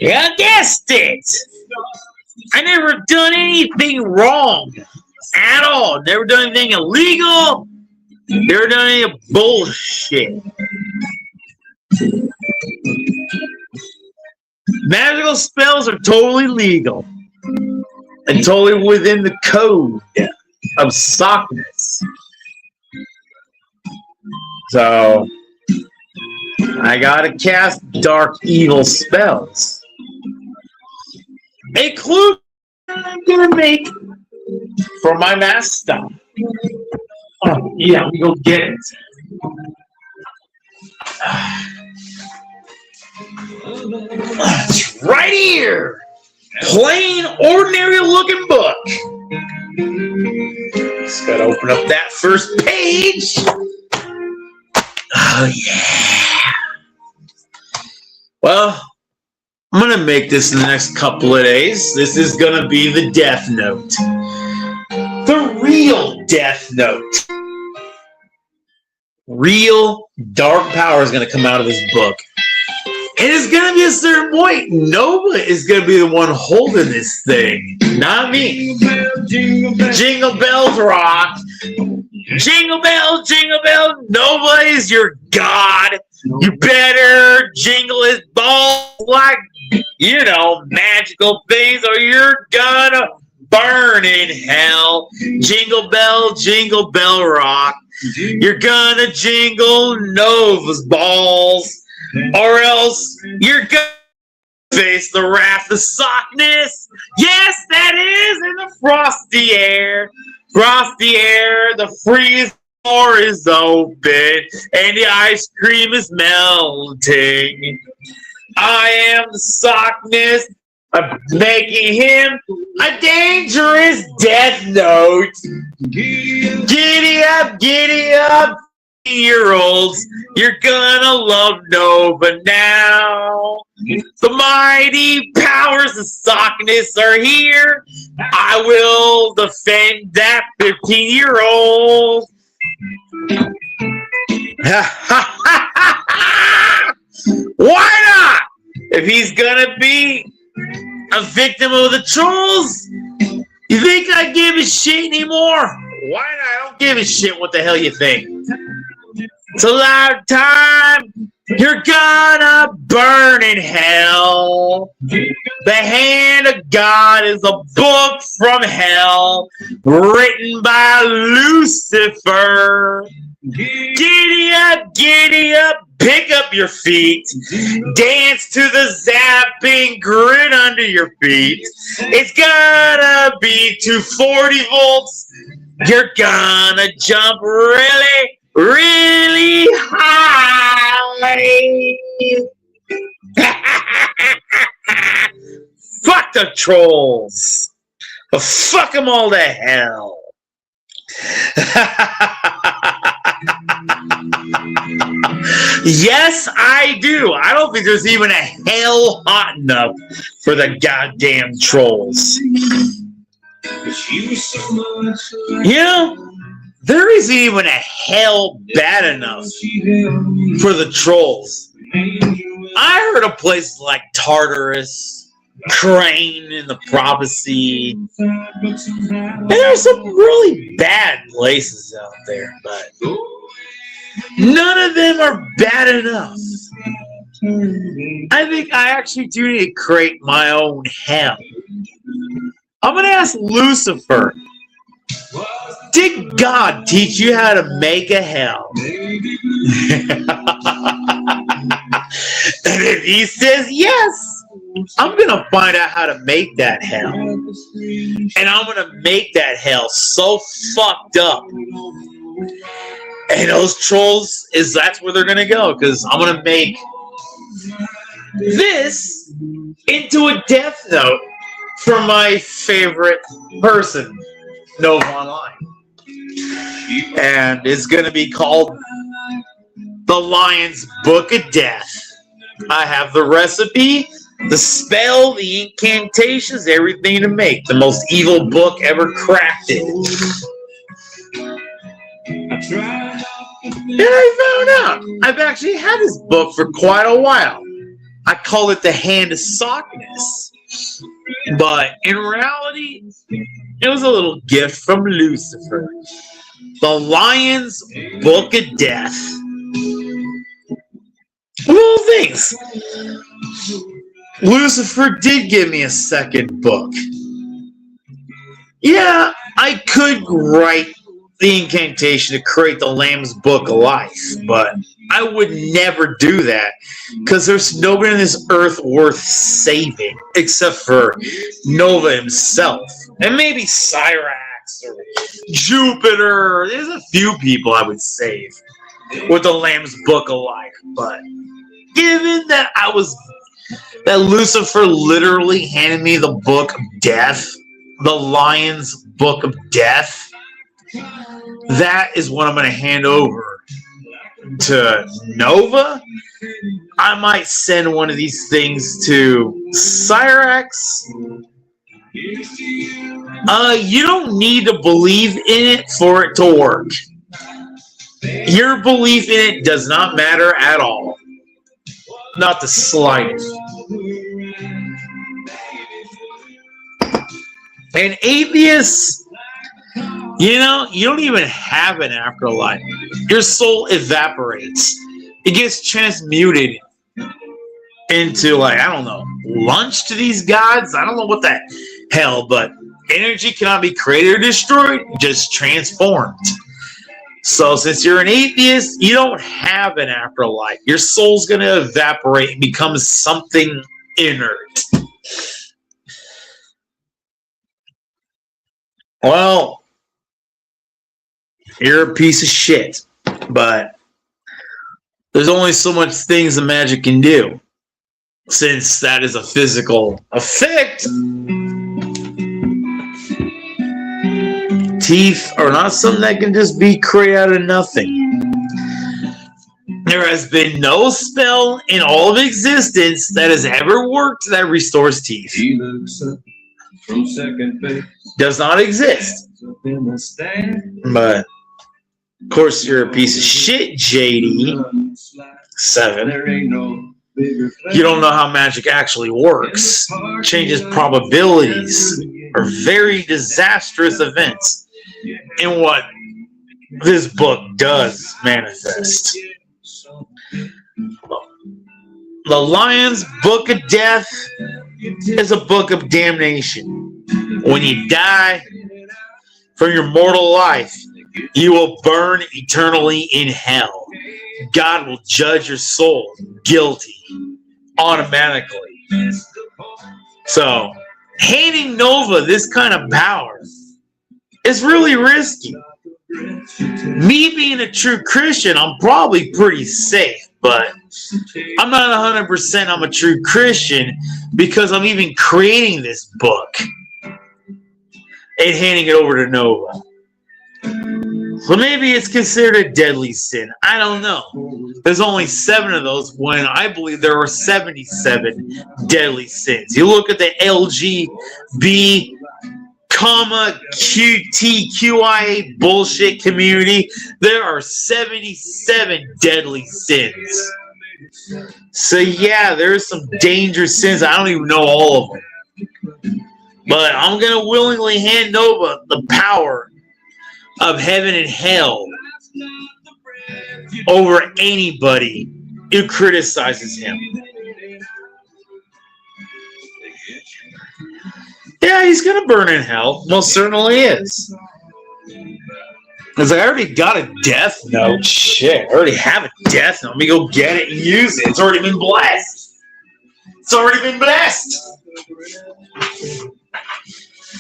Yeah, I guessed it. I never done anything wrong at all. Never done anything illegal. Never done any bullshit. Magical spells are totally legal and totally within the code of sockness. So I gotta cast dark evil spells. A clue I'm gonna make for my master. Oh yeah, we go get it. It's right here. Plain, ordinary looking book. Just gotta open up that first page. Oh yeah. Well, I'm gonna make this in the next couple of days. This is gonna be the Death Note. The real Death Note. Real dark power is gonna come out of this book. And it's gonna be a certain point. Nobody is gonna be the one holding this thing. Not me. Jingle bells rock. Jingle bells, nobody's your god. You better jingle his balls like, magical things, or you're gonna burn in hell. Jingle bell rock. You're gonna jingle Nova's balls, or else you're gonna face the wrath of sockness. Yes, that is in the frosty air. Frosty air, the freeze door is open, and the ice cream is melting. I am the sockness of making him a dangerous Death Note. Giddy up, year-olds. You're gonna love Nova now. The mighty powers of sockness are here. I will defend that 15-year-old. Why not? If he's gonna be a victim of the trolls, you think I give a shit anymore? Why not? I don't give a shit what the hell you think. It's a loud time. You're gonna burn in hell. The Hand of God is a book from hell written by Lucifer. Giddy up, pick up your feet. Dance to the zapping grin under your feet. It's gonna be 240 volts. You're gonna jump really, really high. Fuck the trolls. Fuck them all to hell. Yes, I do. I don't think there's even a hell hot enough for the goddamn trolls. There isn't even a hell bad enough for the trolls. I heard of places like Tartarus, Crane in the Prophecy. And there's some really bad places out there, but none of them are bad enough. I think I actually do need to create my own hell. I'm going to ask Lucifer, did God teach you how to make a hell? And if he says yes, I'm going to find out how to make that hell. And I'm going to make that hell so fucked up. And those trolls, that's where they're going to go. Because I'm going to make this into a Death Note for my favorite person, Nova Online. And it's going to be called The Lion's Book of Death. I have the recipe, the spell, the incantations, everything to make the most evil book ever crafted. And I found out I've actually had this book for quite a while. I call it the hand of sockness. But in reality, it was a little gift from Lucifer. The Lion's Book of Death. Little things. Lucifer did give me a second book. Yeah, I could write the incantation to create the Lamb's Book of Life, but I would never do that because there's nobody on this earth worth saving except for Nova himself and maybe Cyrax or Jupiter. There's a few people I would save with the Lamb's Book of Life, but given that that Lucifer literally handed me the Book of Death, the Lion's Book of Death, that is what I'm going to hand over to Nova. I might send one of these things to Cyrax. You don't need to believe in it for it to work. Your belief in it does not matter at all. Not the slightest. An atheist, you don't even have an afterlife. Your soul evaporates. It gets transmuted into, I don't know, lunch to these gods? I don't know what the hell, but energy cannot be created or destroyed, just transformed. So since you're an atheist, you don't have an afterlife. Your soul's going to evaporate and become something inert. Well, you're a piece of shit, but there's only so much things the magic can do, since that is a physical effect. Teeth are not something that can just be created out of nothing. There has been no spell in all of existence that has ever worked that restores teeth. He looks up from second base. Does not exist. But of course you're a piece of shit, JD7. You don't know how magic actually works. Changes probabilities are very disastrous events in what this book does manifest. The Lion's Book of Death is a book of damnation. When you die from your mortal life, you will burn eternally in hell. God will judge your soul guilty automatically. So, handing Nova this kind of power is really risky. Me being a true Christian, I'm probably pretty safe, but I'm not 100% I'm a true Christian because I'm even creating this book and handing it over to Nova. So maybe it's considered a deadly sin. I don't know. There's only 7 of those when I believe there are 77 deadly sins. You look at the LGB, QTQIA bullshit community, there are 77 deadly sins. So yeah, there's some dangerous sins. I don't even know all of them. But I'm going to willingly hand Nova the power of heaven and hell over anybody who criticizes him. Yeah, he's going to burn in hell. Most certainly is. Because I already got a death note. Shit, I already have a death note. Let me go get it and use it. It's already been blessed. It's already been blessed.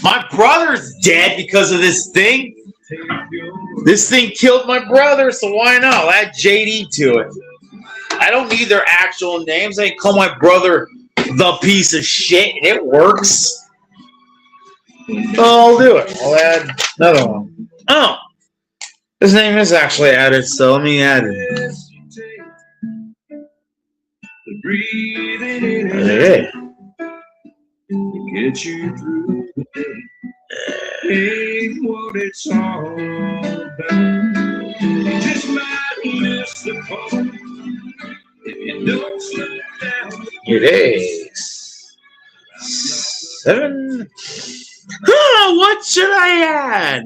My brother's dead because of this thing. This thing killed my brother, so why not? I'll add JD to it. I don't need their actual names. I can call my brother the piece of shit, and it works. So I'll do it. I'll add another one. Oh, his name is actually added, so let me add it. Okay. Get you through the day. Ain't what it's all about. You just might miss the point if you don't slow down. It is 7. Oh, what should I add?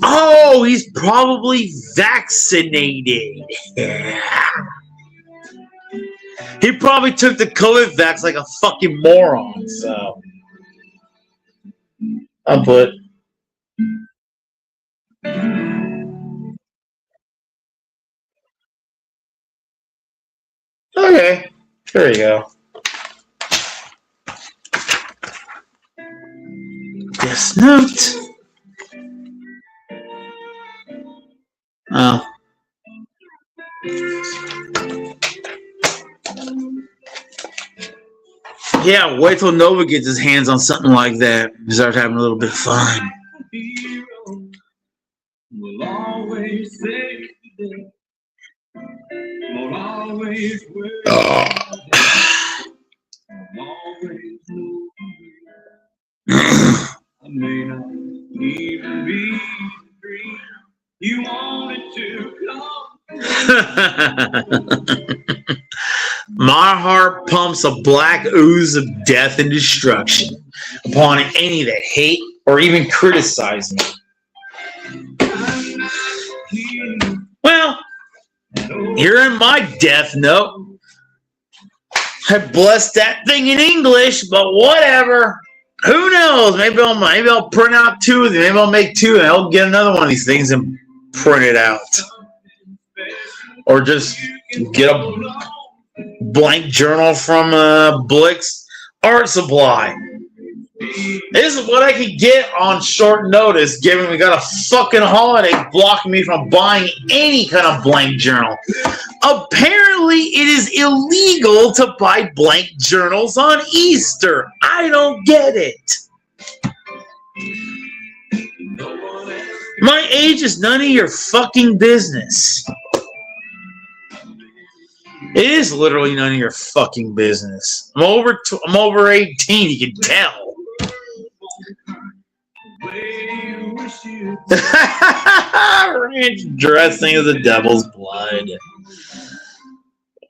Oh, he's probably vaccinated. Yeah. He probably took the COVID vax like a fucking moron. So I'll put. Okay, there you go. Death Note. Oh. Yeah, wait till Nova gets his hands on something like that and starts having a little bit of fun. Will always say that. Will always Oh. always know. I may not even be free. You wanted to come. My heart pumps a black ooze of death and destruction upon any that hate or even criticize me. Well, here in my death note, I blessed that thing in English, but whatever. Who knows? Maybe I'll print out 2 of them. Maybe I'll make 2 and I'll get another one of these things and print it out. Or just get a blank journal from Blix Art Supply. This is what I could get on short notice, given we got a fucking holiday blocking me from buying any kind of blank journal. Apparently, it is illegal to buy blank journals on Easter. I don't get it. My age is none of your fucking business. It is literally none of your fucking business. I'm over 18, you can tell. Ranch dressing of the devil's blood.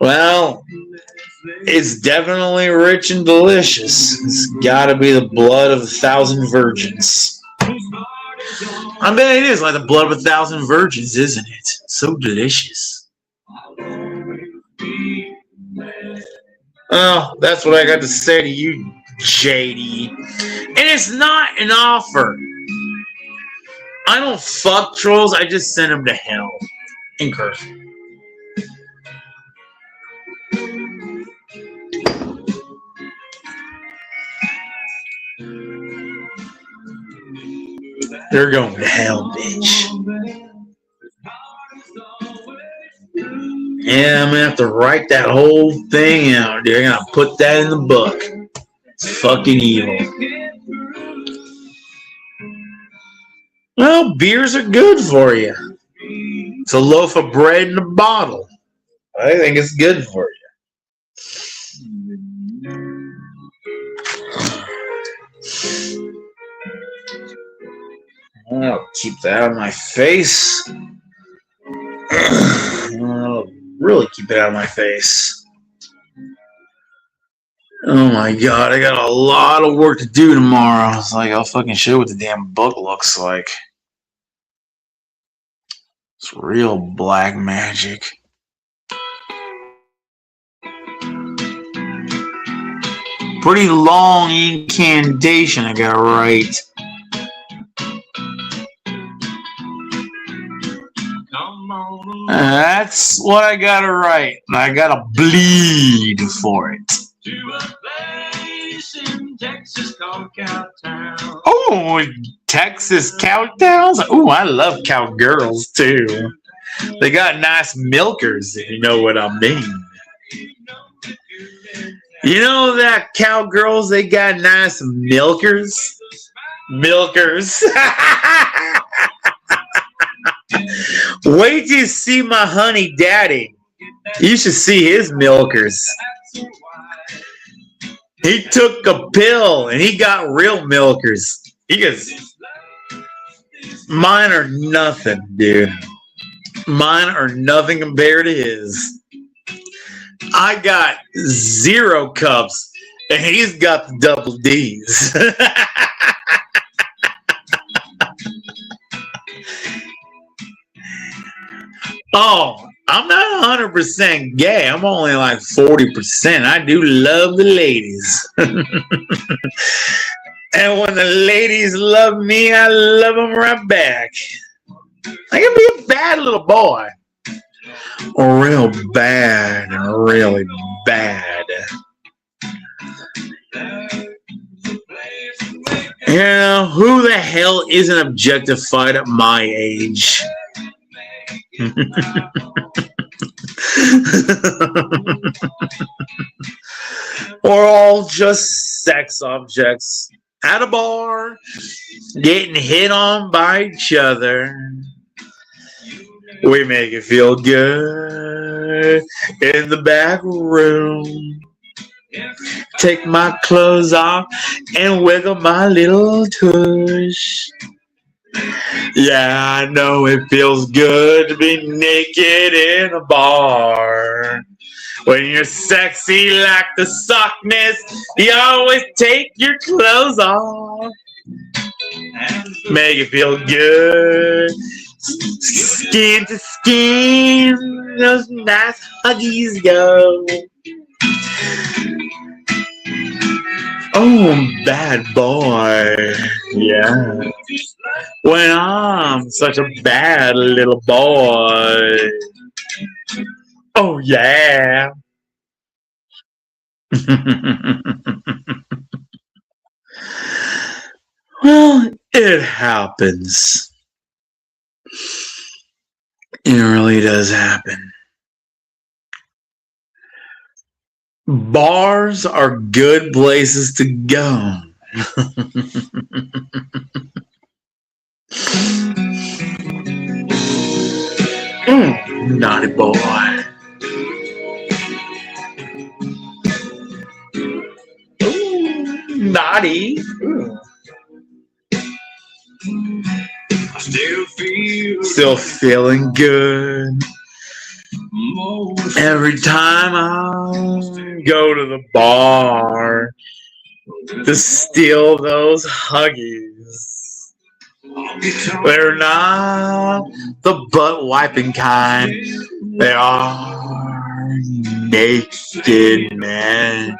Well, it's definitely rich and delicious. It's gotta be the blood of 1,000 virgins. I bet it is like the blood of 1,000 virgins, isn't it? So delicious. Oh, that's what I got to say to you, JD. And it's not an offer. I don't fuck trolls, I just send them to hell. In curse. They're going to hell, bitch. Yeah, I'm gonna have to write that whole thing out. They're gonna put that in the book. It's fucking evil. Well, beers are good for you. It's a loaf of bread in a bottle. I think it's good for you. I'll keep that out of my face. I'll really keep it out of my face. Oh my god, I got a lot of work to do tomorrow. It's like I'll fucking show what the damn book looks like. It's real black magic. Pretty long incantation I gotta write. That's what I gotta write. I gotta bleed for it. Oh, Texas cowtowns? Oh, I love cowgirls too. They got nice milkers, if you know what I mean. You know that cowgirls, they got nice milkers? Milkers. Wait till you see my honey daddy. You should see his milkers. He took a pill and he got real milkers. He goes, mine are nothing, dude. Mine are nothing compared to his. I got 0 cups, and he's got the double D's. Oh, I'm not 100% gay. I'm only like 40%. I do love the ladies. And when the ladies love me, I love them right back. I can be a bad little boy. Real bad. Really bad. You know, who the hell isn't objectified at my age? We're all just sex objects at a bar, getting hit on by each other. We make it feel good in the back room. Take my clothes off and wiggle my little tush. Yeah, I know it feels good to be naked in a bar. When you're sexy like the sockness, you always take your clothes off. Make it feel good. Skin to skin, those nice huggies go. Oh, bad boy. Yeah. When I'm such a bad little boy. Oh, yeah. Well, it happens. It really does happen. Bars are good places to go. Naughty boy. Ooh, naughty. Ooh. Still feeling good. Every time I go to the bar to steal those huggies. They're not the butt wiping kind. They are naked men.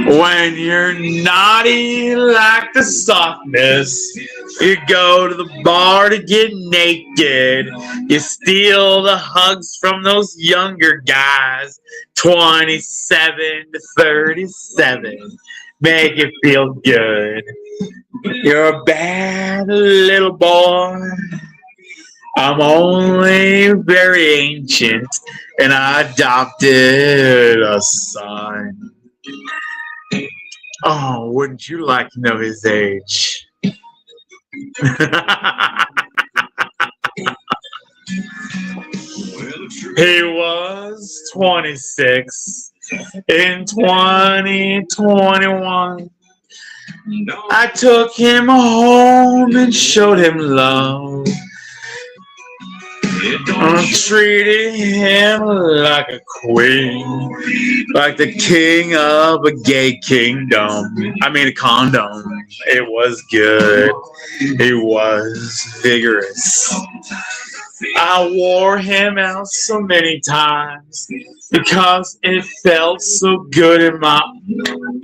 When you're naughty like the softness, you go to the bar to get naked. You steal the hugs from those younger guys, 27 to 37. Make it feel good. You're a bad little boy. I'm only very ancient, and I adopted a son. Oh, wouldn't you like to know his age? He was 26 in 2021. I took him home and showed him love. I treated him like a queen, like the king of a gay kingdom. I mean, a condom. It was good. He was vigorous. I wore him out so many times because it felt so good in my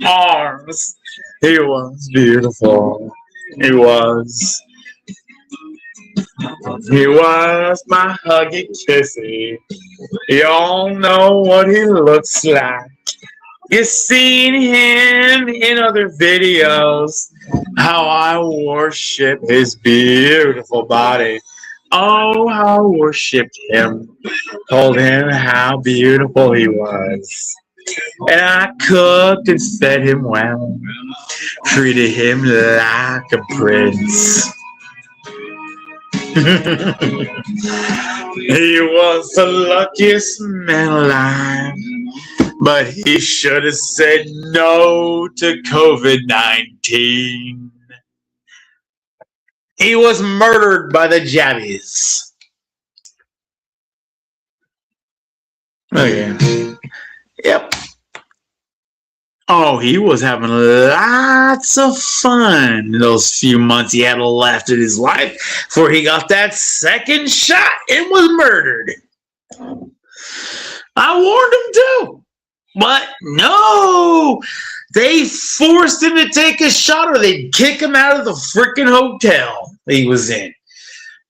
arms. He was beautiful. He was. He was my huggy kissy. Y'all know what he looks like. You've seen him in other videos, how I worship his beautiful body. Oh, how I worshipped him. Told him how beautiful he was. And I cooked and fed him well. Treated him like a prince. He was the luckiest man alive, but he should have said no to COVID-19. He was murdered by the jabbies. Okay. Yep. Oh, he was having lots of fun in those few months he had left in his life before he got that second shot and was murdered. I warned him too. But no, they forced him to take a shot or they'd kick him out of the freaking hotel he was in.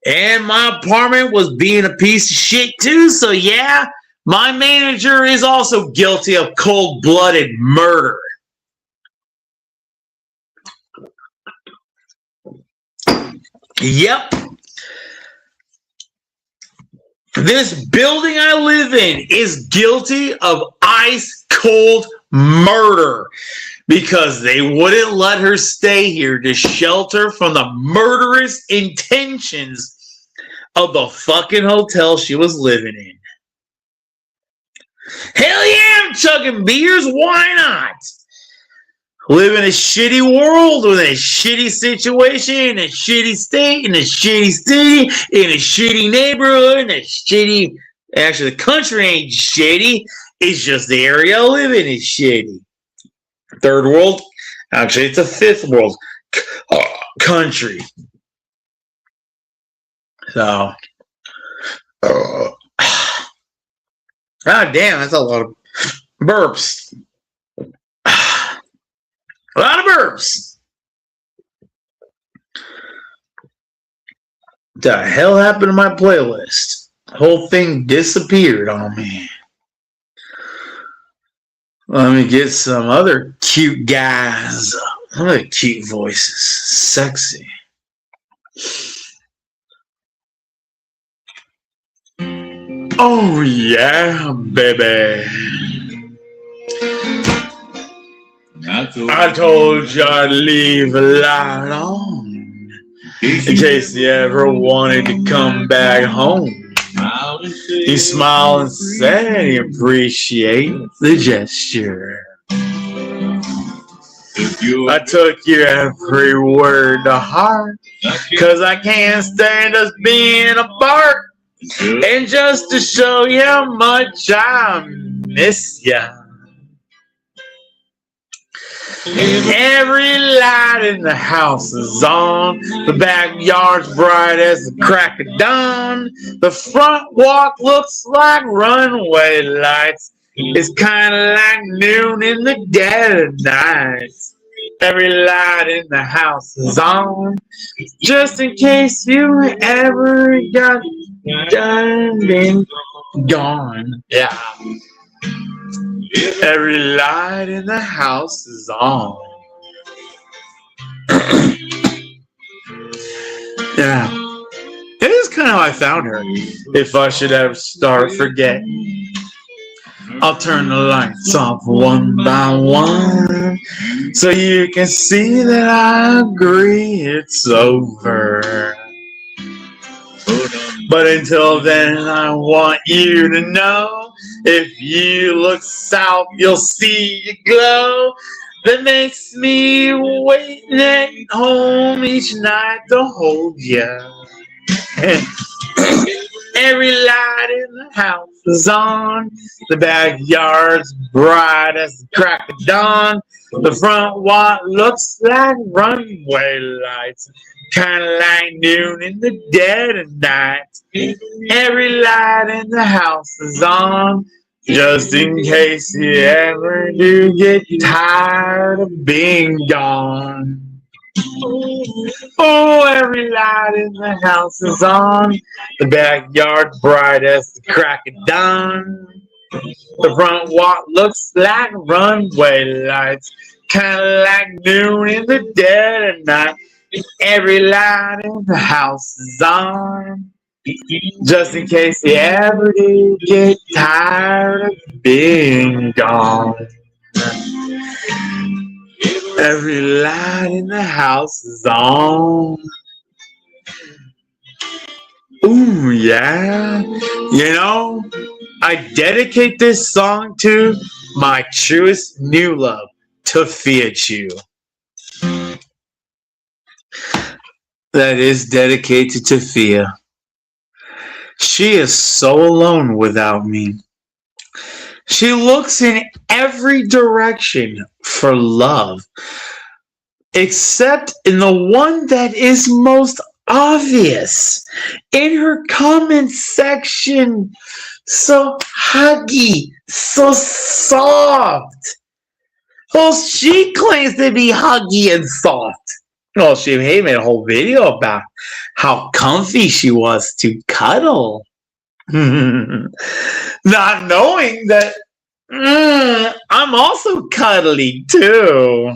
And my apartment was being a piece of shit too, so yeah, my manager is also guilty of cold-blooded murder. Yep. This building I live in is guilty of ice-cold murder because they wouldn't let her stay here to shelter from the murderous intentions of the fucking hotel she was living in. Hell yeah, I'm chugging beers. Why not? Live in a shitty world with a shitty situation, in a shitty state, in a shitty city, in a shitty neighborhood, in a shitty... Actually, the country ain't shitty. It's just the area I live in is shitty. Third world? Actually, it's a fifth world country. So... God damn, that's a lot of burps. A lot of burps. What the hell happened to my playlist? The whole thing disappeared on me. Let me get some other cute guys. Other cute voices. Sexy. Oh yeah, baby. I told you I'd leave a light on in case you ever wanted to come back home. He smiled and said he appreciates the gesture. I took your every word to heart, 'cause I can't stand us being apart. And just to show you how much I miss ya. Every light in the house is on. The backyard's bright as the crack of dawn. The front walk looks like runway lights. It's kind of like noon in the dead of night. Every light in the house is on. Just in case you ever got done and gone. Yeah. Every light in the house is on. Yeah. It is kind of how I found her. If I should ever start forgetting, I'll turn the lights off one by one, so you can see that I agree it's over. But until then, I want you to know, if you look south, you'll see a glow that makes me waiting at home each night to hold you. Every light in the house is on. The backyard's bright as the crack of dawn. The front what looks like runway lights, kind of like noon in the dead of night. Every light in the house is on, just in case you ever do get tired of being gone. Oh, every light in the house is on. The backyard bright as the crack of dawn. The front walk looks like runway lights, kind of like noon in the dead of night. Every light in the house is on, just in case you ever do get tired of being gone. Every light in the house is on. Ooh, yeah. You know, I dedicate this song to my truest new love, Tafia Chu. That is dedicated to Tafia. She is so alone without me. She looks in every direction for love, except in the one that is most obvious, in her comment section. So huggy, so soft. Well, she claims to be huggy and soft. Well, she made a whole video about how comfy she was to cuddle. Not knowing that I'm also cuddly too.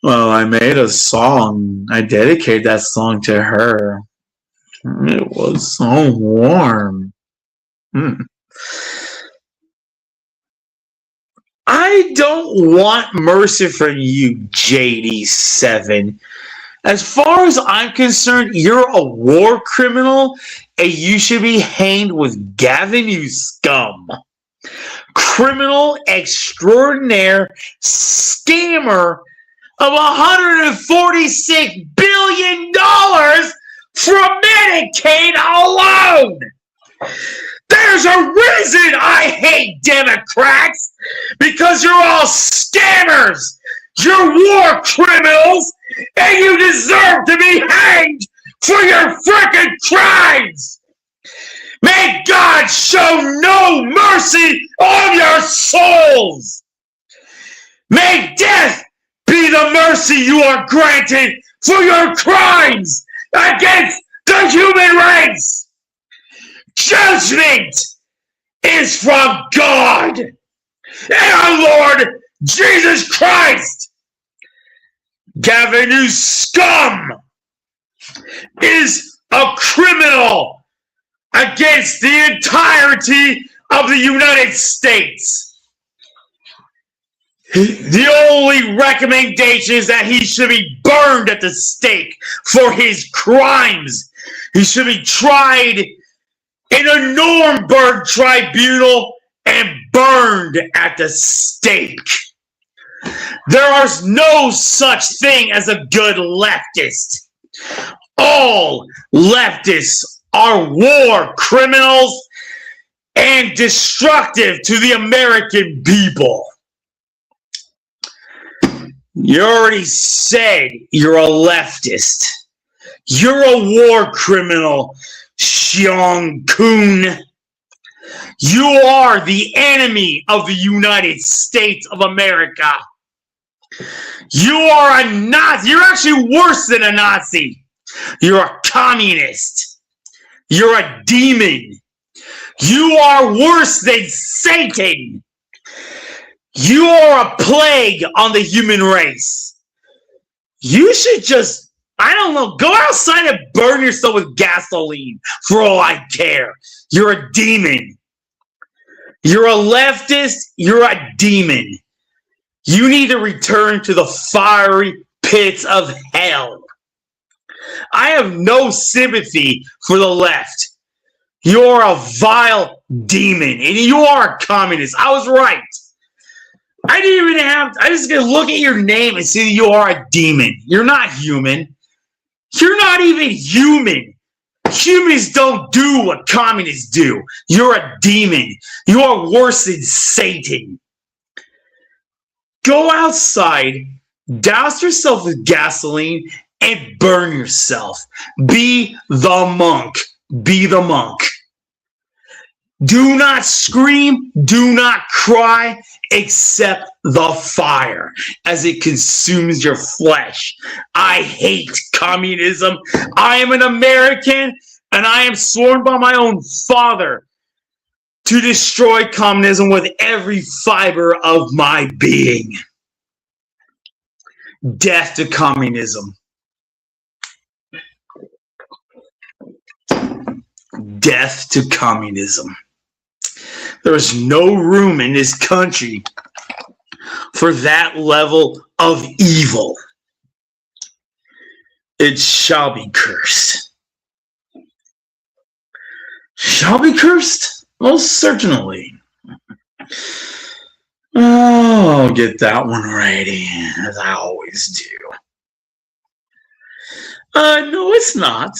Well, I made a song. I dedicated that song to her. It was so warm. I don't want mercy from you, JD7. As far as I'm concerned, you're a war criminal and you should be hanged with Gavin, you scum. Criminal extraordinaire scammer of $146 billion from Medicaid alone. There's a reason I hate Democrats, because you're all scammers. You're war criminals, and you deserve to be hanged for your frickin' crimes. May God show no mercy on your souls. May death be the mercy you are granted for your crimes against the human race. Judgment is from God and our Lord Jesus Christ. Gavin, you scum, is a criminal against the entirety of the United States. The only recommendation is that he should be burned at the stake for his crimes. He should be tried in a Nuremberg tribunal and burned at the stake. There is no such thing as a good leftist. All leftists are war criminals and destructive to the American people. You already said you're a leftist. You're a war criminal, Xiong Kun. You are the enemy of the United States of America. You are a Nazi. You're actually worse than a Nazi. You're a communist. You're a demon. You are worse than Satan. You are a plague on the human race. You should just, I don't know, go outside and burn yourself with gasoline for all I care. You're a demon. You're a leftist. You're a demon. You need to return to the fiery pits of hell. I have no sympathy for the left. You're a vile demon, and you are a communist. I was right. I just gonna look at your name and see that you are a demon. You're not human. You're not even human. Humans don't do what communists do. You're a demon. You are worse than Satan. Go outside, douse yourself with gasoline, and burn yourself. Be the monk. Be the monk. Do not scream, do not cry, except the fire as it consumes your flesh. I hate communism. I am an American, and I am sworn by my own father to destroy communism with every fiber of my being. Death to communism. Death to communism. There is no room in this country for that level of evil. It shall be cursed. Shall be cursed? Most certainly. Oh, I'll get that one ready, as I always do. No, it's not.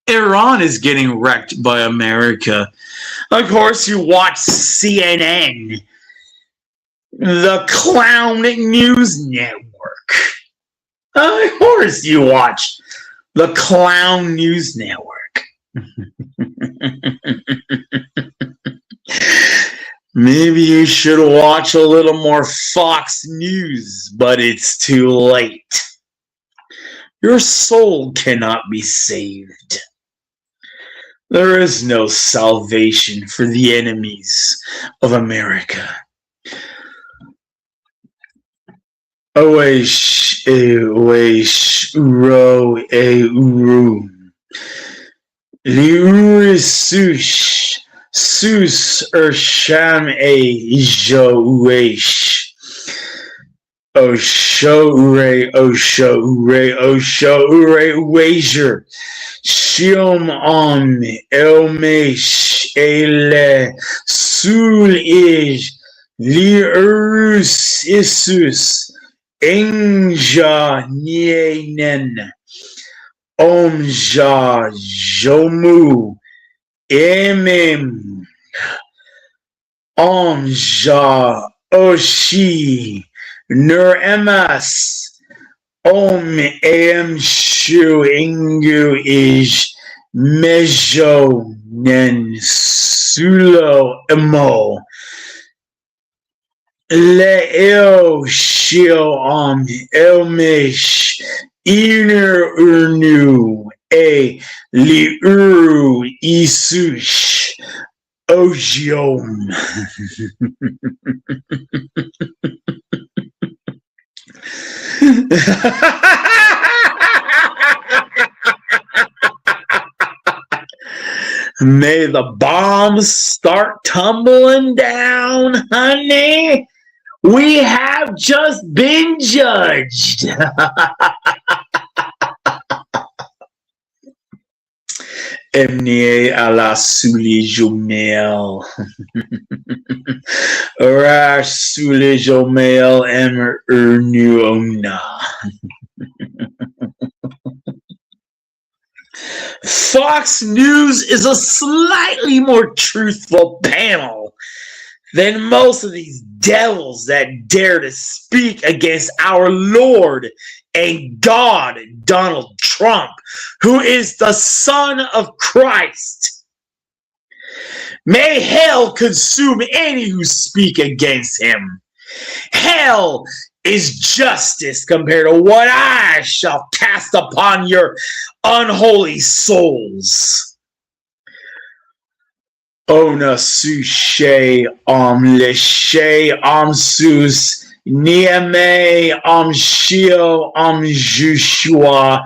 Iran is getting wrecked by America. Of course, you watch CNN, the clown news network. Of course, you watch the clown news network. Maybe you should watch a little more Fox News, but it's too late. Your soul cannot be saved. There is no salvation for the enemies of America. Oesh, ro, uru. Liurisush, sus, sham, jo, uesh. Osho, wager. Shiom elmesh, ele, sul ij, liurus isus. Engja nienen omja jomu emem omja oshi nur emas om am shu ingu is mejo nen sulo emo Leo shil elmish iner urnu liuru isush ojiom. May the bombs start tumbling down, honey. We have just been judged. Emnie a la souli jomel. Rash souli jomel em urnu omna. Fox News is a slightly more truthful panel than most of these devils that dare to speak against our Lord and God, Donald Trump, who is the Son of Christ. May hell consume any who speak against him. Hell is justice compared to what I shall cast upon your unholy souls. Ona sushe leshe sus niame shio Joshua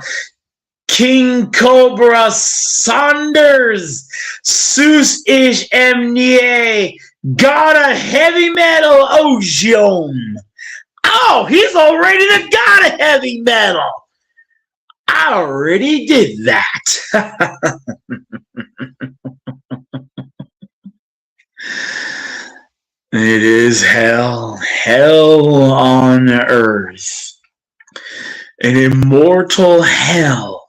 King Cobra Saunders sus ish emnie God of heavy metal ojiom. Oh, he's already the God of heavy metal. I already did that. It is hell on earth, an immortal hell.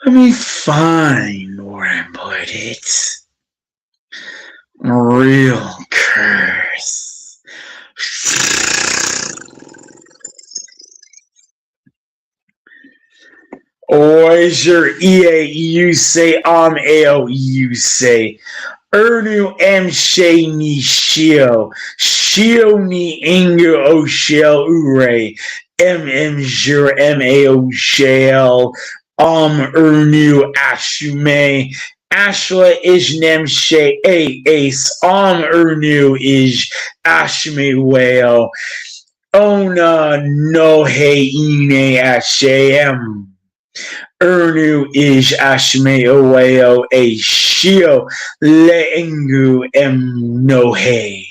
Let me find where I put it. Real curse. Oiser you say ao you say Ernu M she ni shio ni ingu o shell ure jur mao shell ernu ashume ashla ijnem she ace ernu is ashme whale ona no he ine ashem. Ernu is ashme oeo a shio leengu em no he.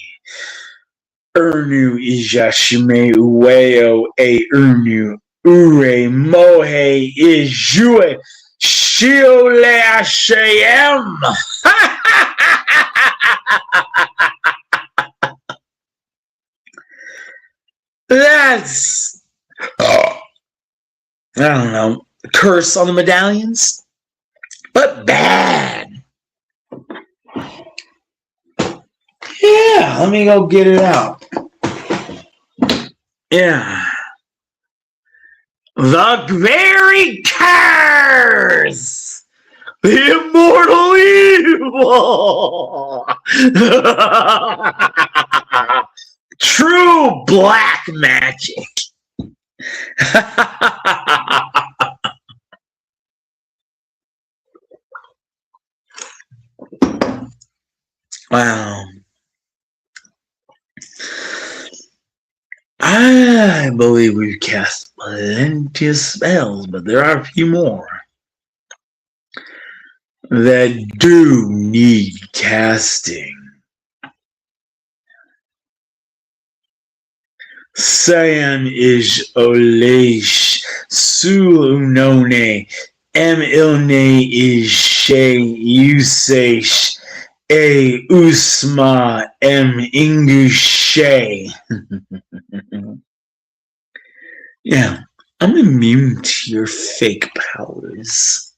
Ernu is ashme oeo a ernu ure mohe is jue shio le ashem. That's I don't know. curse on the medallions, but bad. Yeah, let me go get it out. Yeah. The very curse! The immortal evil! True black magic. Wow. I believe we've cast plenty of spells, but there are a few more that do need casting. Sayan is Olesh, Sulunone, Ilne is She, Usesh, A Usma, Ingushe. Yeah, I'm immune to your fake powers.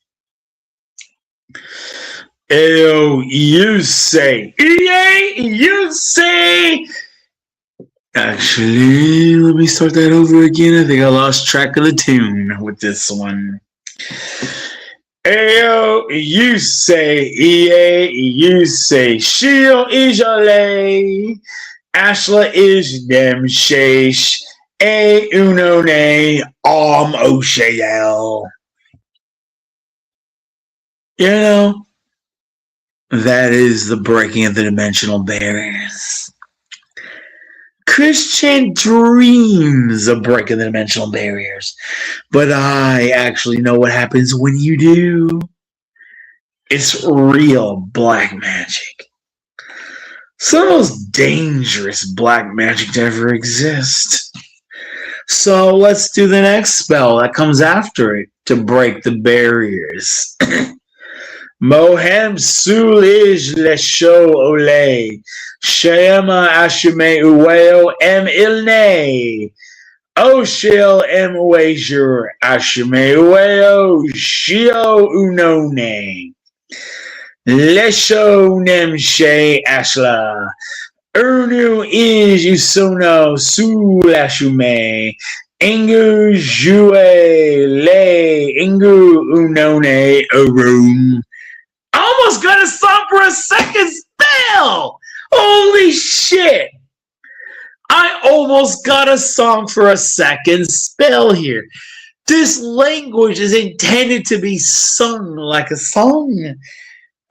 You say. Actually, let me start that over again. I think I lost track of the tune with this one. You say. Shil Ijale. Ashla is dem shesh. Unone Oshael. You know, that is the breaking of the dimensional barriers. Christian dreams of breaking the dimensional barriers, but I actually know what happens when you do. It's real black magic. Some of the most dangerous black magic to ever exist. So let's do the next spell that comes after it to break the barriers. Mohem Sulij Lesho Ole. Shema Ashime Uweo Ilne. Oshil Wager Ashime Uweo Shio Unone. Lesho Nemshe Ashla. Urnu is Usono Sulashume. Ingu Jue Le Ingu Unone Arum. I almost got a song for a second spell! Holy shit! I almost got a song for a second spell here. This language is intended to be sung like a song.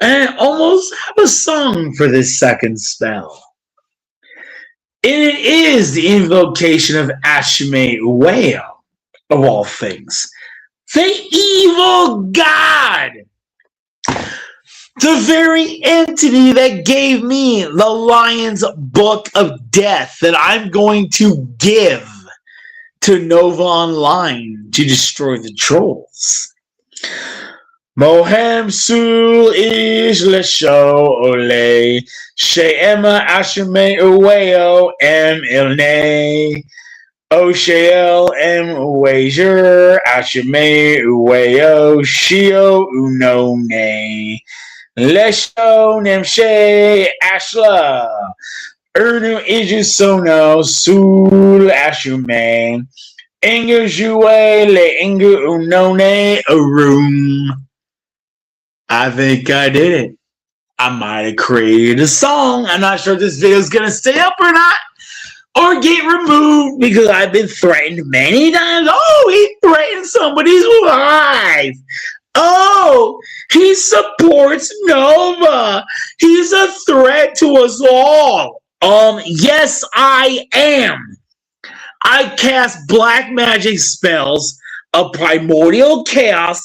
And I almost have a song for this second spell. And it is the invocation of Ashime Uweo, of all things. The evil god! The very entity that gave me the Lion's Book of Death that I'm going to give to Nova Online to destroy the trolls. Mohem Sul Ish Lesho Ole She'ema Ashime Uweo Ilne Oshael Wager Ashime Uweo Shio Unone Lesho Nemshe Ashla Urnu Ijusono Sul Ashume Ingu Jue Le Ingu Unone Arum. I think I did it. I might have created a song. I'm not sure if this video is going to stay up or not, or get removed because I've been threatened many times. Oh, he threatened somebody's life. Oh, he supports Nova. He's a threat to us all. Yes, I am. I cast black magic spells of primordial chaos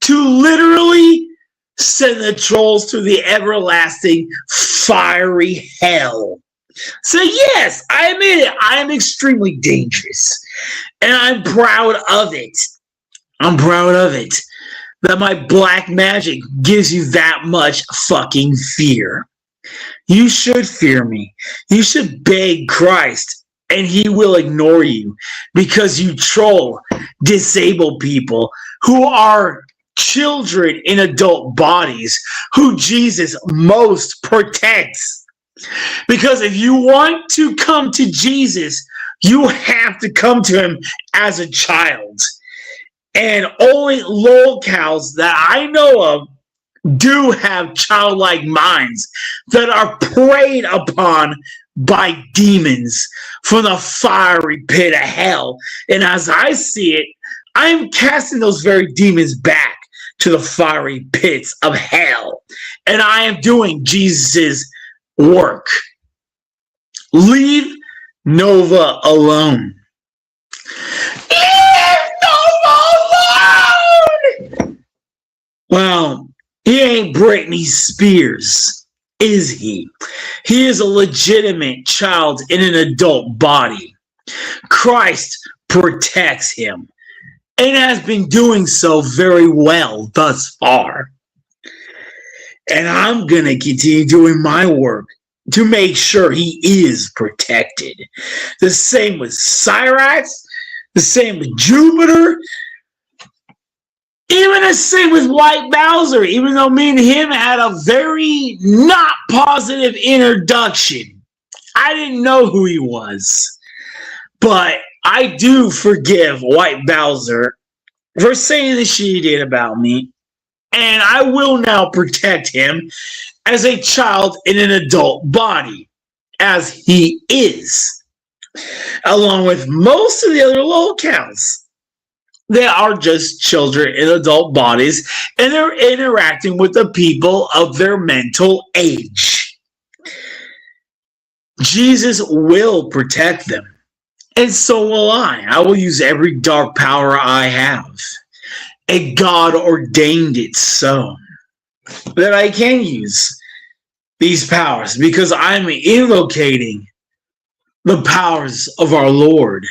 to literally send the trolls to the everlasting fiery hell. So yes, I admit it. I am extremely dangerous. And I'm proud of it. I'm proud of it. That my black magic gives you that much fucking fear. You should fear me. You should beg Christ and he will ignore you because you troll disabled people who are children in adult bodies who Jesus most protects. Because if you want to come to Jesus, you have to come to him as a child. And only locales that I know of do have childlike minds that are preyed upon by demons from the fiery pit of hell. And as I see it, I'm casting those very demons back to the fiery pits of hell. And I am doing Jesus' work. Leave Nova alone. Leave Nova alone! Well, he ain't Britney Spears, is he? He is a legitimate child in an adult body. Christ protects him and has been doing so very well thus far. And I'm going to continue doing my work to make sure he is protected. The same with Cyrax, the same with Jupiter, even the same with White Bowser, even though me and him had a very not positive introduction. I didn't know who he was. But I do forgive White Bowser for saying the shit he did about me. And I will now protect him as a child in an adult body, as he is, along with most of the other locales. They are just children in adult bodies, and they're interacting with the people of their mental age. Jesus will protect them, and so will I. I will use every dark power I have. And God ordained it so that I can use these powers because I'm invocating the powers of our Lord.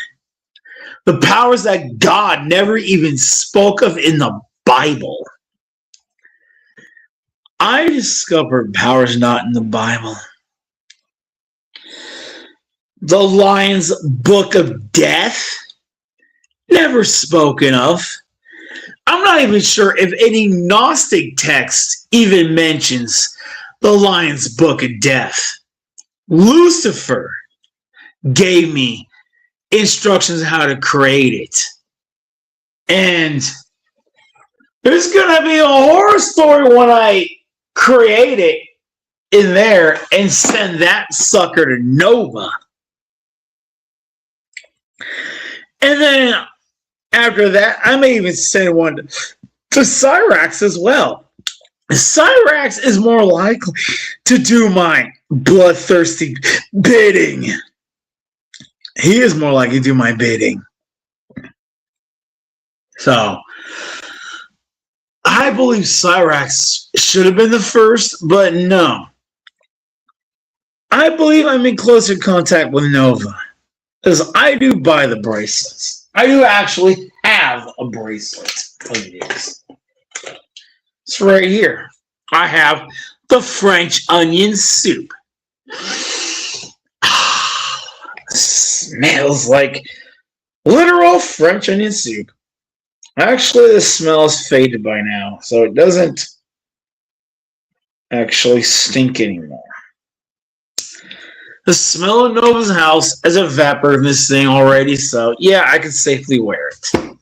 The powers that God never even spoke of in the Bible. I discovered powers not in the Bible. The Lion's Book of Death, never spoken of. I'm not even sure if any Gnostic text even mentions the Lion's Book of Death. Lucifer gave me instructions on how to create it. And there's going to be a horror story when I create it in there and send that sucker to Nova. And then after that, I may even send one to Cyrax as well. Cyrax is more likely to do my bloodthirsty bidding. He is more likely to do my bidding. So, I believe Cyrax should have been the first, but no. I believe I'm in closer contact with Nova, because I do buy the bracelets. I do actually have a bracelet. Look at this. It's right here. I have the French onion soup. Smells like literal French onion soup. Actually, the smell is faded by now, so it doesn't actually stink anymore. The smell of Nova's house has evaporated in this thing already, so yeah, I can safely wear it.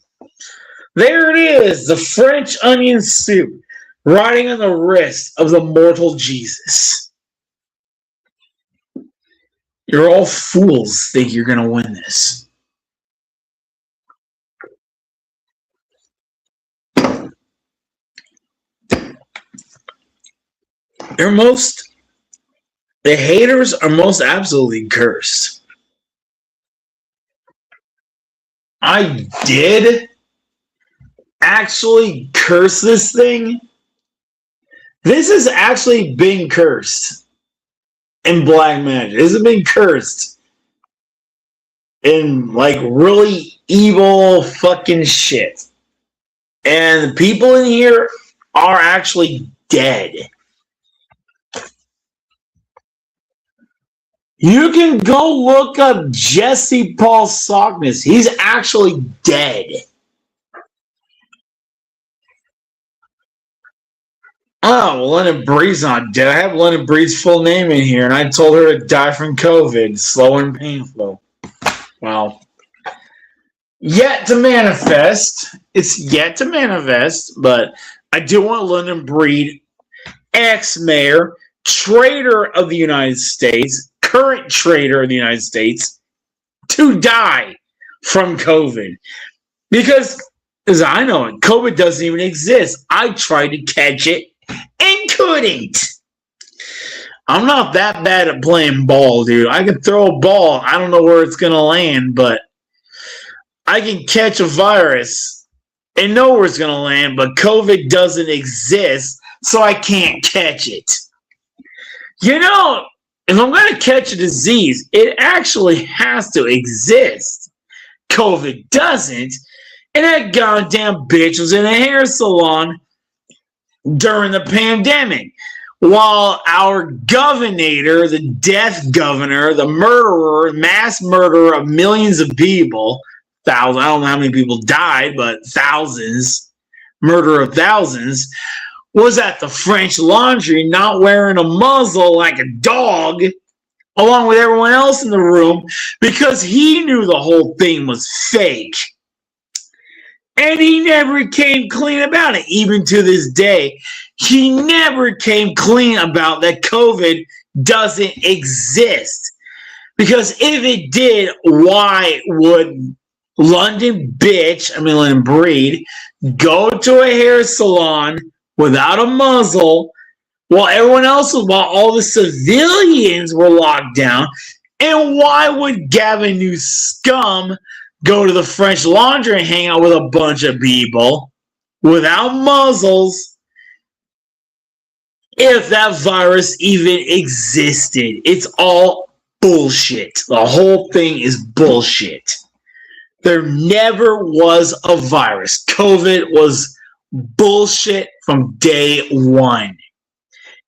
There it is, the French onion soup, riding on the wrist of the mortal Jesus. You're all fools think you're going to win this. The haters are most absolutely cursed. I did actually curse this thing. This has actually been cursed in black magic. This has been cursed in like really evil fucking shit. And the people in here are actually dead. You can go look up Jesse Paul Sockness. He's actually dead. Oh, well, Lennon Breed's not dead. I have Lennon Breed's full name in here, and I told her to die from COVID, slow and painful. Well, yet to manifest. It's yet to manifest, but I do want Lennon Breed, ex-mayor, traitor of the United States, current traitor of the United States, to die from COVID. Because, as I know it, COVID doesn't even exist. I tried to catch it and couldn't. I'm not that bad at playing ball, dude. I can throw a ball. I don't know where it's going to land, but I can catch a virus and know where it's going to land, but COVID doesn't exist, so I can't catch it. You know, if I'm going to catch a disease, it actually has to exist. COVID doesn't, and that goddamn bitch was in a hair salon during the pandemic, while our governor, the death governor, the murderer, mass murderer of millions of people, thousands, I don't know how many people died, but thousands, murder of thousands, was at the French Laundry not wearing a muzzle like a dog, along with everyone else in the room, because he knew the whole thing was fake. And he never came clean about it. Even to this day, he never came clean about that COVID doesn't exist. Because if it did, why would London Breed, go to a hair salon without a muzzle while all the civilians were locked down? And why would Gavin Newsom go to the French Laundry and hang out with a bunch of people without muzzles if that virus even existed? It's all bullshit. The whole thing is bullshit. There never was a virus. COVID was bullshit from day one.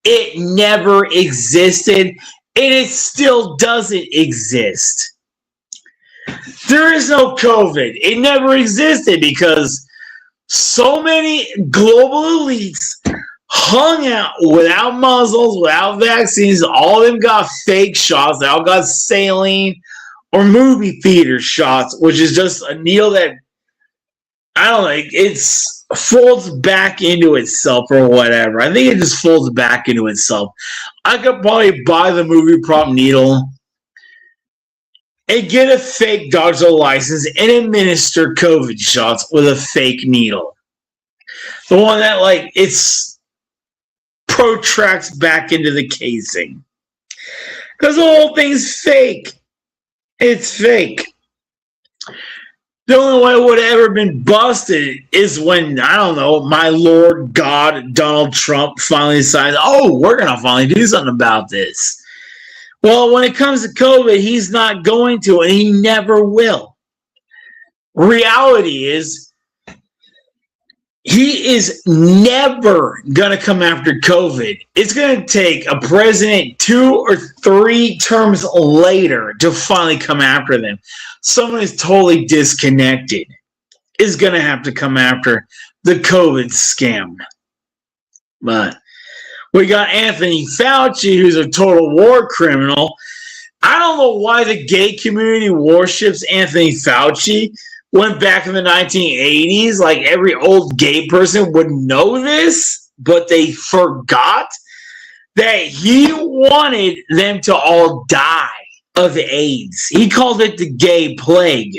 It never existed, and it still doesn't exist. There is no COVID. It never existed because so many global elites hung out without muzzles, without vaccines. All of them got fake shots. They all got saline or movie theater shots, which is just a needle that, I don't know, it folds back into itself or whatever. I think it just folds back into itself. I could probably buy the movie prop needle and get a fake doctor license and administer COVID shots with a fake needle. The one that, like, it's protracts back into the casing. Because the whole thing's fake. It's fake. The only way it would have ever been busted is when, I don't know, my Lord God, Donald Trump finally decides, oh, we're going to finally do something about this. Well, when it comes to COVID, he's not going to, and he never will. Reality is, he is never going to come after COVID. It's going to take a president 2 or 3 terms later to finally come after them. Someone who's totally disconnected is going to have to come after the COVID scam. But we got Anthony Fauci, who's a total war criminal. I don't know why the gay community worships Anthony Fauci. Went back in the 1980s, like every old gay person would know this, but they forgot that he wanted them to all die of AIDS. He called it the gay plague.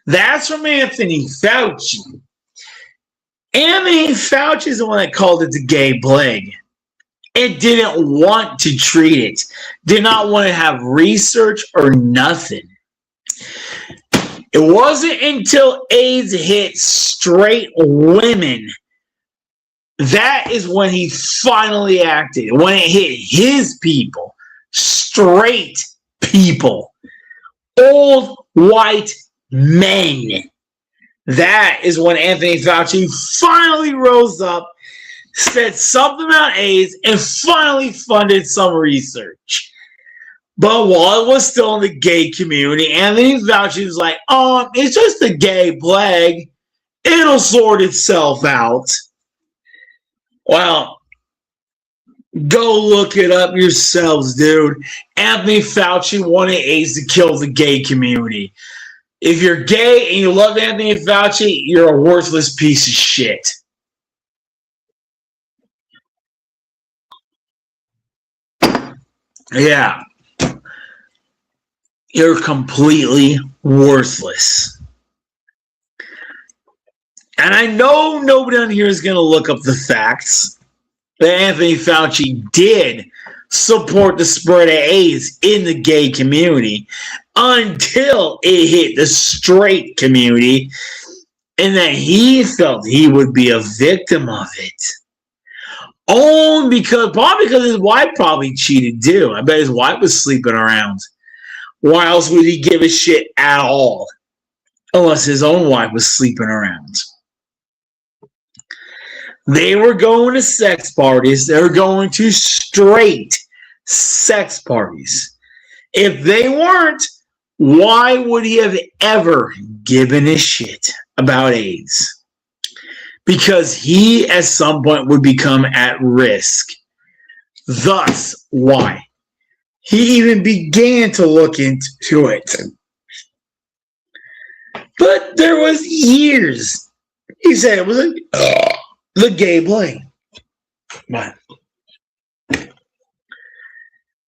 That's from Anthony Fauci. Anthony Fauci is the one that called it the gay plague. It didn't want to treat it. Did not want to have research or nothing. It wasn't until AIDS hit straight women that is when he finally acted. When it hit his people, straight people, old white men. That is when Anthony Fauci finally rose up, said something about AIDS, and finally funded some research. But while it was still in the gay community, Anthony Fauci was like, oh, it's just a gay plague. It'll sort itself out. Well, go look it up yourselves, dude. Anthony Fauci wanted AIDS to kill the gay community. If you're gay and you love Anthony Fauci, you're a worthless piece of shit. Yeah. You're completely worthless. And I know nobody on here is going to look up the facts that Anthony Fauci did support the spread of AIDS in the gay community until it hit the straight community, and that he felt he would be a victim of it. Only probably because his wife probably cheated too. I bet his wife was sleeping around. Why else would he give a shit at all? Unless his own wife was sleeping around. They were going to sex parties. They were going to straight sex parties. If they weren't, why would he have ever given a shit about AIDS? Because he at some point would become at risk. Thus, why? He even began to look into it. But there was years. He said it was the gay plague. But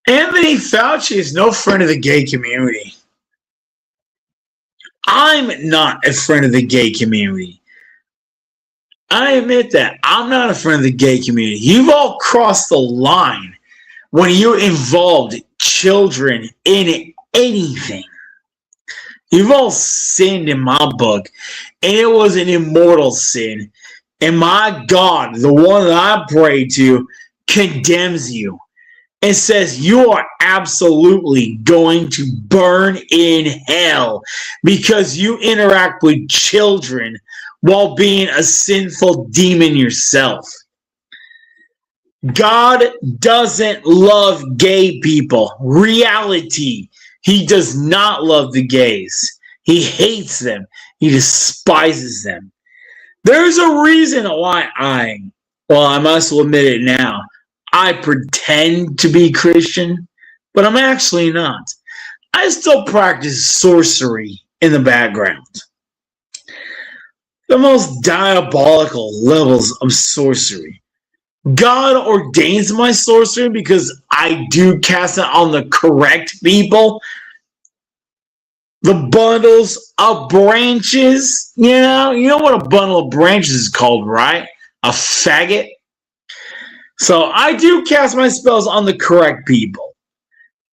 Anthony Fauci is no friend of the gay community. I'm not a friend of the gay community. I admit that. I'm not a friend of the gay community. You've all crossed the line when you involved children in anything. You've all sinned in my book, and it was an immortal sin. And my God, the one that I pray to, condemns you and says you are absolutely going to burn in hell because you interact with children while being a sinful demon yourself. God doesn't love gay people. Reality. He does not love the gays. He hates them. He despises them. There's a reason why I must admit it now, I pretend to be Christian, but I'm actually not. I still practice sorcery in the background. The most diabolical levels of sorcery. God ordains my sorcery because I do cast it on the correct people. The bundles of branches, you know what a bundle of branches is called, right? A faggot. So I do cast my spells on the correct people.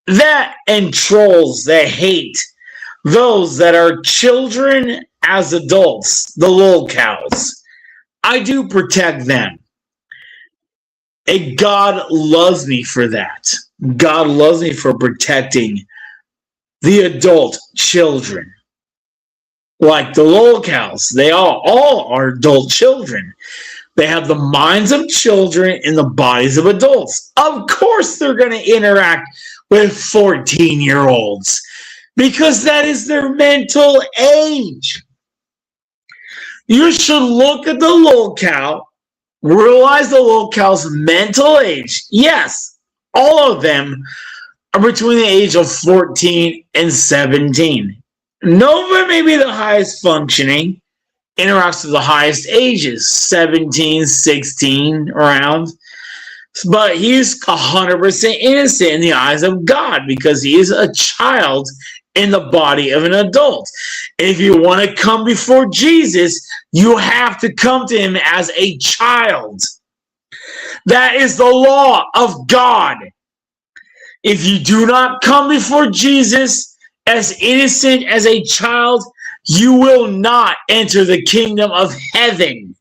That and trolls that hate those that are children as adults, the lol cows. I do protect them. And God loves me for that. God loves me for protecting the adult children. Like the lol cows, they all are adult children. They have the minds of children and the bodies of adults. Of course they're going to interact with 14-year-olds because that is their mental age. You should look at the lol cow, realize the lol cow's mental age. Yes, all of them are between the age of 14 and 17. Nova may be the highest functioning, interacts with the highest ages, 17, 16, around. But he's 100% innocent in the eyes of God because he is a child in the body of an adult. And if you want to come before Jesus, you have to come to him as a child. That is the law of God. If you do not come before Jesus as innocent as a child, you will not enter the kingdom of heaven.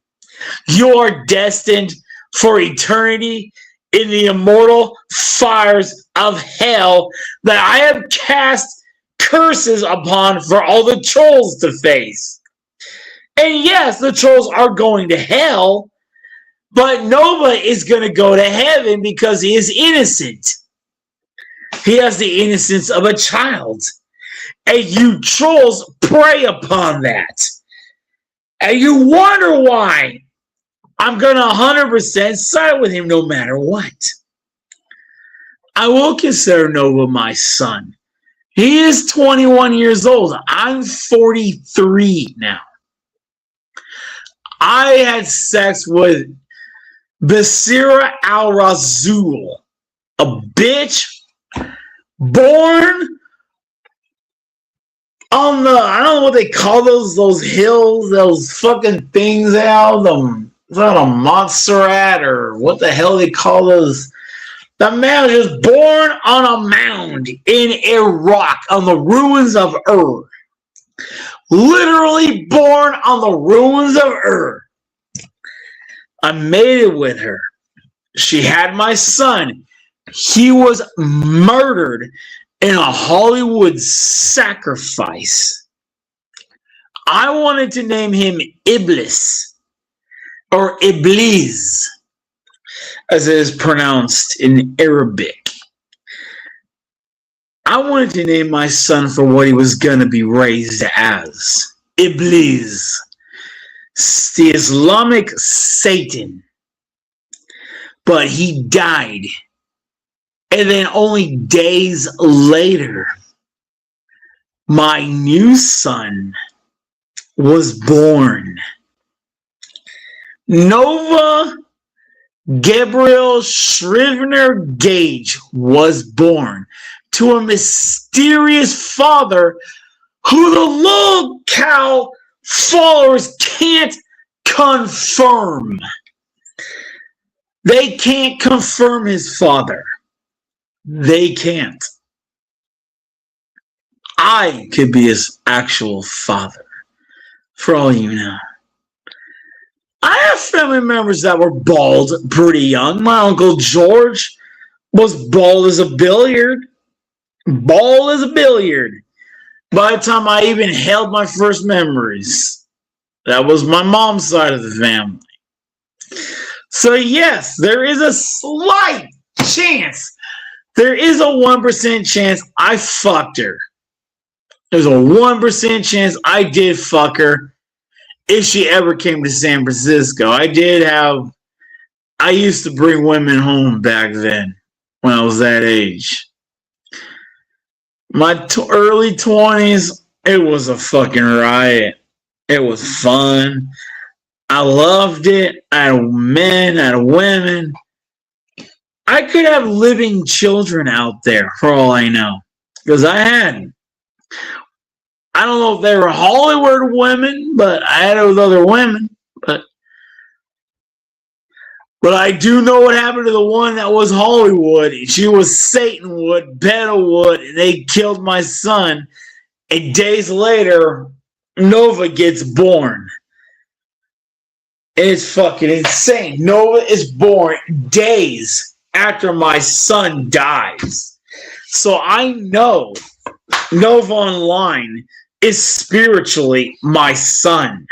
You are destined for eternity in the immortal fires of hell that I have cast curses upon for all the trolls to face. And yes, the trolls are going to hell, but Nova is going to go to heaven because he is innocent. He has the innocence of a child. And you trolls prey upon that. And you wonder why I'm going to 100% side with him no matter what. I will consider Nova my son. He is 21 years old. I'm 43 now. I had sex with Basira Al-Razul, a bitch born on the, I don't know what they call those hills, those fucking things out, is that a Montserrat or what the hell they call those? The man was just born on a mound in Iraq on the ruins of Ur. Literally born on the ruins of Ur. I mated with her. She had my son. He was murdered in a Hollywood sacrifice. I wanted to name him Iblis or Iblis, as it is pronounced in Arabic. I wanted to name my son for what he was going to be raised as. Iblis. The Islamic Satan. But he died. And then only days later, my new son was born. Nova Gabriel Scrivener Gage was born to a mysterious father who the little cow followers can't confirm. They can't confirm his father. They can't. I could be his actual father, for all you know. I have family members that were bald pretty young. My Uncle George was bald as a billiard. Bald as a billiard. By the time I even held my first memories. That was my mom's side of the family. So yes, there is a slight chance. There is a 1% chance I fucked her. There's a 1% chance I did fuck her. If she ever came to San Francisco. I used to bring women home back then when I was that age. My early 20s, it was a fucking riot. It was fun. I loved it. I had men, I had women. I could have living children out there for all I know. Because I had. I don't know if they were Hollywood women, but I had it with other women. But I do know what happened to the one that was Hollywood. She was Satanwood, Bettawood, and they killed my son. And days later, Nova gets born. And it's fucking insane. Nova is born days after my son dies. So I know Nova Online is spiritually my son.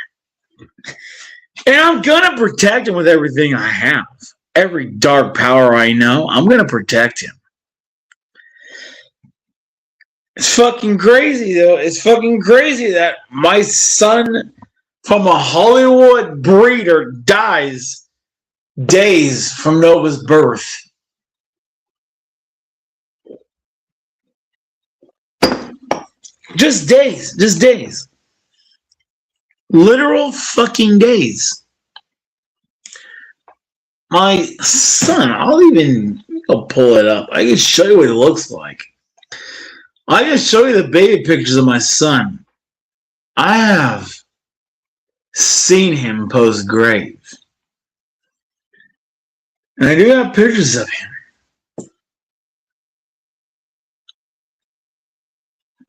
And I'm going to protect him with everything I have. Every dark power I know, I'm going to protect him. It's fucking crazy, though. It's fucking crazy that my son from a Hollywood breeder dies days from Nova's birth. Just days. Just days. Literal fucking days. My son, I'll pull it up. I can show you what it looks like. I can show you the baby pictures of my son. I have seen him post-grave. And I do have pictures of him.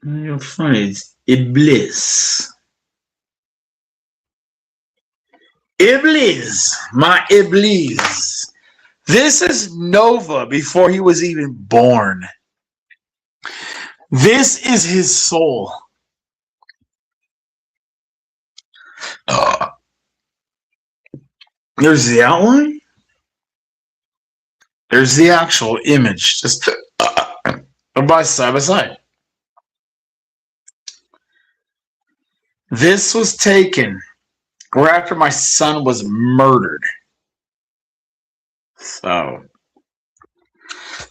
You'll find it's Iblis. Iblis, my Iblis. This is Nova before he was even born. This is his soul. There's the outline. There's the actual image. Just by side. This was taken right after my son was murdered. So,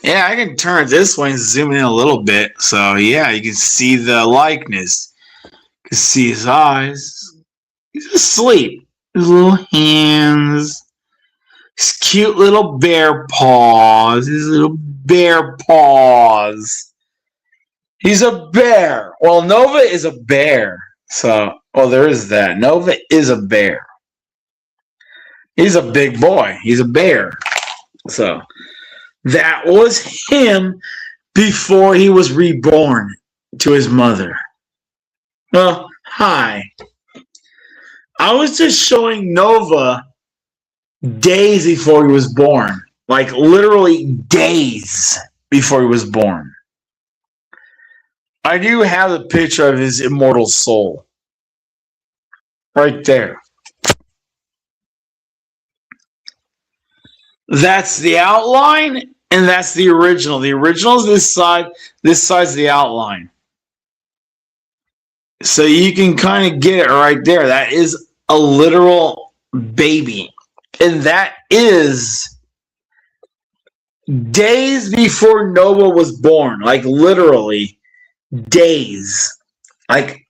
yeah, I can turn it this way and zoom in a little bit. So, yeah, you can see the likeness. You can see his eyes. He's asleep. His little hands. His cute little bear paws. His little bear paws. He's a bear. Well, Nova is a bear. So, well, there is that. Nova is a bear. He's a big boy. He's a bear. So, that was him before he was reborn to his mother. Well, hi. I was just showing Nova days before he was born. Like, literally days before he was born. I do have the picture of his immortal soul. Right there. That's the outline, and that's the original. The original is this side. This side's the outline. So you can kind of get it right there. That is a literal baby. And that is days before Nova was born. Like, literally days. Like,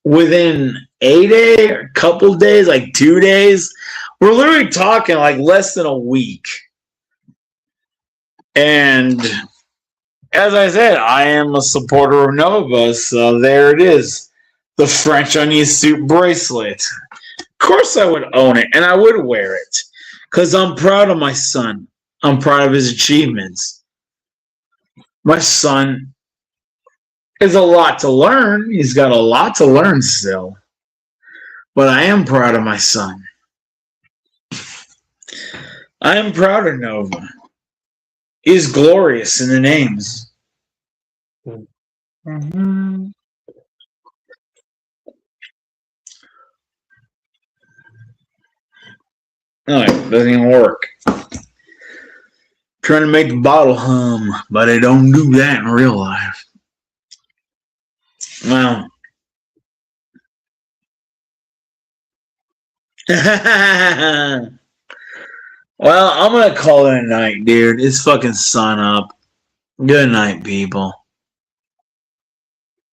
within a day, or a couple days, like 2 days. We're literally talking like less than a week. And as I said, I am a supporter of Nova, so there it is. The French onion soup bracelet. Of course I would own it, and I would wear it. Because I'm proud of my son. I'm proud of his achievements. My son is a lot to learn. He's got a lot to learn still. But I am proud of my son. I am proud of Nova. He's glorious in the names. Mm-hmm. No, it doesn't even work. Trying to make the bottle hum, but I don't do that in real life. Well. Well, I'm going to call it a night, dude. It's fucking sun up. Good night, people.